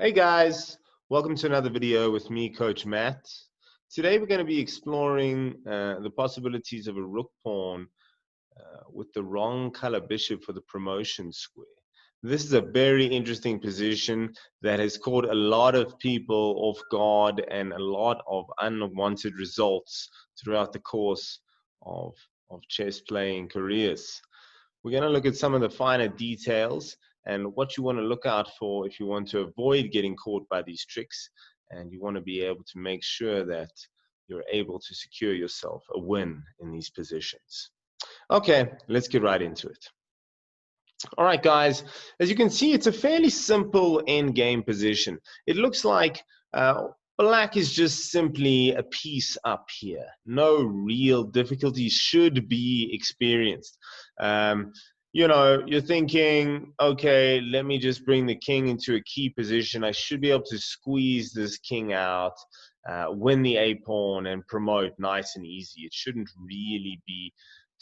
Hey guys, welcome to another video with me, Coach Matt. Today we're going to be exploring the possibilities of a rook pawn with the wrong color bishop for the promotion square. This is a very interesting position that has caught a lot of people off guard and a lot of unwanted results throughout the course of chess playing careers. We're going to look at some of the finer details and what you want to look out for if you want to avoid getting caught by these tricks, and you want to be able to make sure that you're able to secure yourself a win in these positions. Okay, let's get right into it. All right, guys, as you can see, it's a fairly simple end game position. It looks like black is just simply a piece up here. No real difficulties should be experienced. You know, you're thinking, okay, let me just bring the king into a key position. I should be able to squeeze this king out, win the a pawn, and promote nice and easy. It shouldn't really be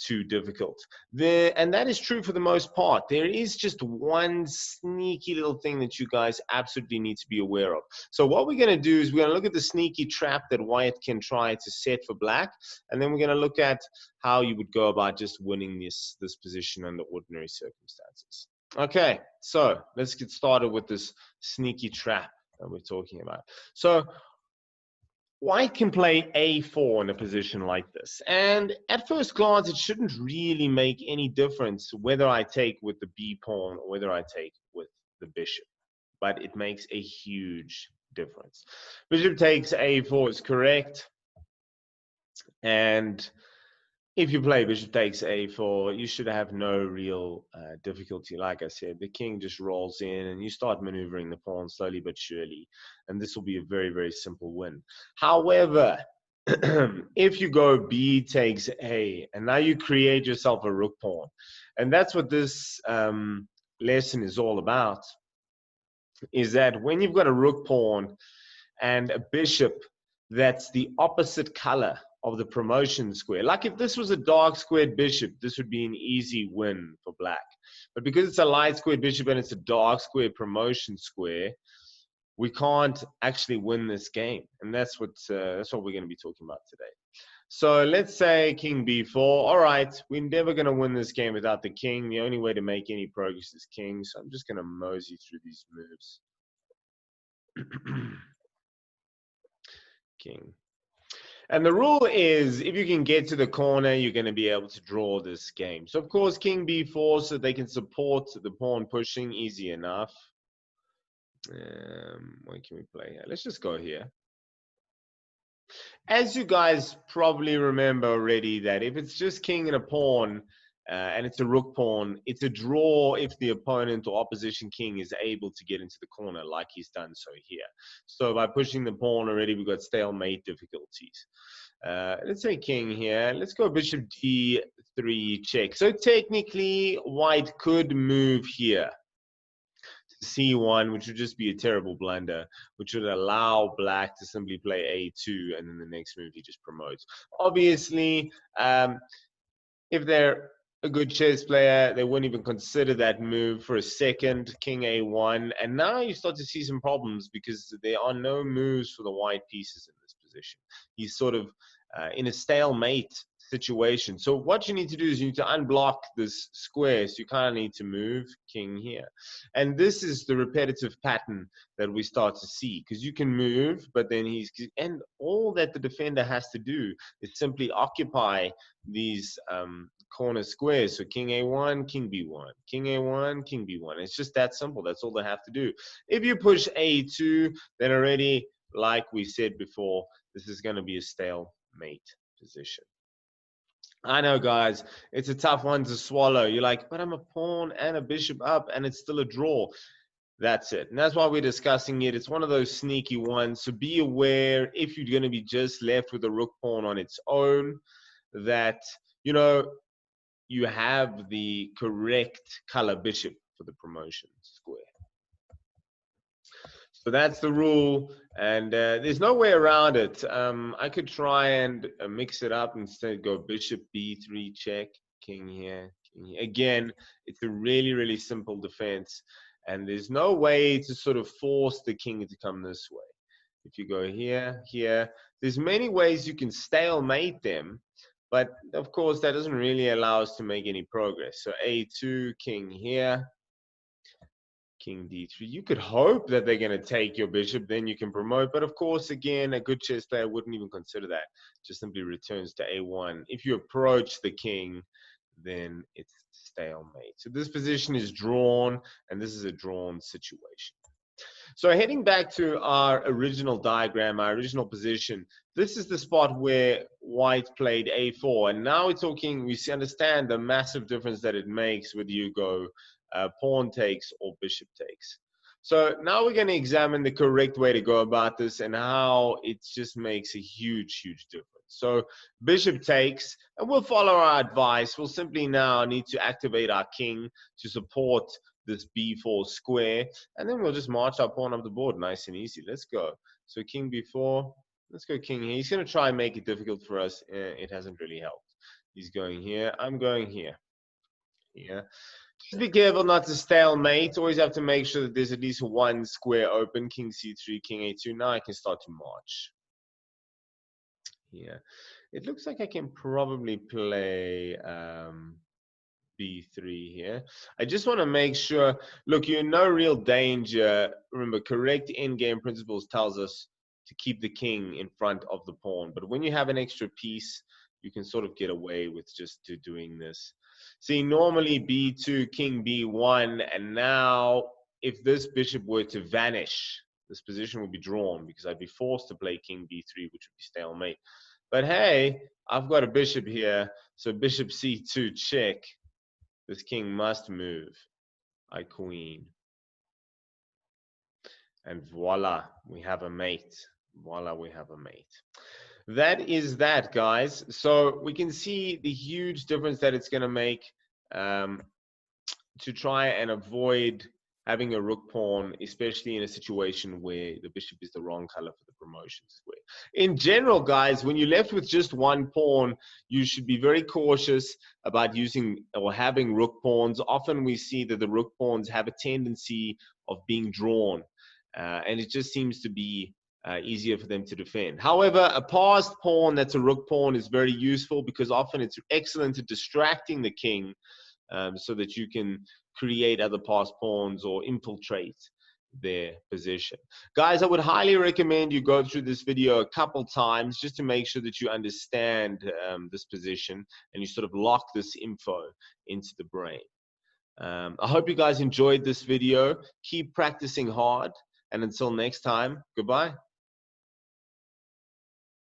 too difficult. And that is true for the most part. There is just one sneaky little thing that you guys absolutely need to be aware of. So what we're going to do is we're going to look at the sneaky trap that white can try to set for black, and then we're going to look at how you would go about just winning this position under ordinary circumstances. Okay, so let's get started with this sneaky trap that we're talking about. So white can play a4 in a position like this, and at first glance it shouldn't really make any difference whether I take with the b pawn or whether I take with the bishop, but it makes a huge difference. Bishop takes a4 is correct, and if you play bishop takes a4, you should have no real difficulty. Like I said, the king just rolls in and you start maneuvering the pawn slowly but surely, and this will be a very, very simple win. However, if you go b takes a, and now you create yourself a rook pawn, and that's what this lesson is all about, is that when you've got a rook pawn and a bishop that's the opposite color of the promotion square. Like if this was a dark squared bishop, this would be an easy win for black. But because it's a light squared bishop and it's a dark square promotion square, we can't actually win this game. And that's what we're going to be talking about today. So let's say king b4. All right, we're never going to win this game without the king. The only way to make any progress is king. So I'm just going to mosey through these moves. King. And the rule is, if you can get to the corner, you're going to be able to draw this game. So, of course, king b4, so they can support the pawn pushing, easy enough. What can we play here? Let's just go here. As you guys probably remember already, that if it's just king and a pawn, and it's a rook pawn, it's a draw if the opponent or opposition king is able to get into the corner like he's done so here. So by pushing the pawn already, we've got stalemate difficulties. Let's say king here. Let's go bishop d3 check. So technically, white could move here to c1, which would just be a terrible blunder, which would allow black to simply play a2, and then the next move he just promotes. Obviously, if they're a good chess player, they wouldn't even consider that move for a second. King a1, and now you start to see some problems because there are no moves for the white pieces in this position. He's sort of in a stalemate situation. So what you need to do is you need to unblock this square. So you kind of need to move king here, and this is the repetitive pattern that we start to see, because you can move, but then and all that the defender has to do is simply occupy these corner squares. So king a1, king b1, king a1, king b1. It's just that simple. That's all they have to do. If you push a2, then already, like we said before, this is going to be a stalemate position. I know, guys, it's a tough one to swallow. You're like, but I'm a pawn and a bishop up and it's still a draw. That's it. And that's why we're discussing it. It's one of those sneaky ones. So be aware, if you're going to be just left with a rook pawn on its own, that, you know, you have the correct color bishop for the promotion square. So that's the rule, and there's no way around it. I could try and mix it up, instead go bishop b3 check, king here, king here. Again, it's a really, really simple defense, And there's no way to sort of force the king to come this way. If you go here, here, there's many ways you can stalemate them, but of course that doesn't really allow us to make any progress. So a2, king here, king d3. You could hope that they're going to take your bishop, then you can promote. But of course, again, a good chess player wouldn't even consider that. Just simply returns to a1. If you approach the king, then it's stalemate. So this position is drawn, and this is a drawn situation. So heading back to our original diagram, our original position, this is the spot where white played a4. And now we're talking, we understand the massive difference that it makes whether you go pawn takes or bishop takes. So now we're going to examine the correct way to go about this and how it just makes a huge, huge difference. So bishop takes, and we'll follow our advice. We'll simply now need to activate our king to support this b4 square, and then we'll just march our pawn up the board nice and easy. Let's go. So king b4, let's go king here. He's going to try and make it difficult for us. It hasn't really helped. He's going here. I'm going here. Yeah. Just be careful not to stalemate. Always have to make sure that there's at least one square open. King c3, king a2. Now I can start to march. Yeah. It looks like I can probably play b3 here. I just want to make sure, look, you're in no real danger. Remember, correct endgame principles tells us to keep the king in front of the pawn. But when you have an extra piece, you can sort of get away with just doing this. See, normally b2, king b1, and now if this bishop were to vanish, this position would be drawn because I'd be forced to play king b3, which would be stalemate. But hey, I've got a bishop here, so bishop c2 check. This king must move. I queen. And voila, we have a mate. Voila, we have a mate. That is that, guys. So we can see the huge difference that it's going to make to try and avoid having a rook pawn, especially in a situation where the bishop is the wrong color for the promotion square. In general, guys, when you're left with just one pawn, you should be very cautious about using or having rook pawns. Often we see that the rook pawns have a tendency of being drawn, and it just seems to be easier for them to defend. However, a passed pawn that's a rook pawn is very useful because often it's excellent at distracting the king so that you can create other passed pawns or infiltrate their position. Guys, I would highly recommend you go through this video a couple times just to make sure that you understand this position and you sort of lock this info into the brain. I hope you guys enjoyed this video. Keep practicing hard, and until next time, goodbye.